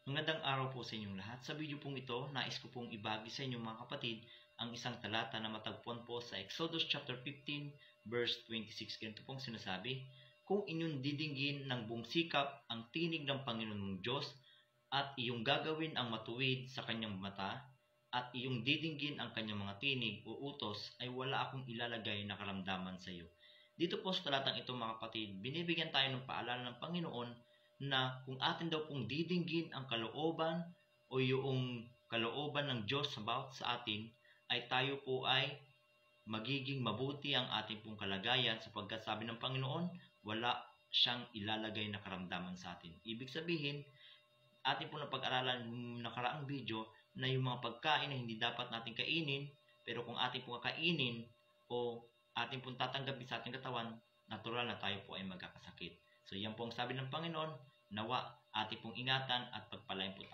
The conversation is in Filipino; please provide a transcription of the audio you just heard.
Magandang araw po sa inyong lahat. Sa video pong ito, nais ko pong ibahagi sa inyo mga kapatid ang isang talata na matagpuan po sa Exodus chapter 15 verse 26. Ganito pong sinasabi, "Kung inyong didinggin ng buong sikap ang tinig ng Panginoon mong Diyos at iyong gagawin ang matuwid sa kanyang mata at iyong didinggin ang kanyang mga tinig o utos ay wala akong ilalagay na karamdaman sa iyo." Dito po sa talatang ito mga kapatid, binibigyan tayo ng paalala ng Panginoon na kung atin daw pong didinggin ang kalooban o yung kalooban ng Diyos about sa atin, ay tayo po ay magiging mabuti ang ating pong kalagayan sapagkat sabi ng Panginoon, wala siyang ilalagay na karamdaman sa atin. Ibig sabihin, atin po na pag-aralan ng nakaraang video na yung mga pagkain na hindi dapat natin kainin, pero kung atin pong kakainin o atin pong tatanggapin sa ating katawan, natural na tayo po ay magkakasakit. So yan po ang sabi ng Panginoon, nawa ating pong ingatan at pagpalain po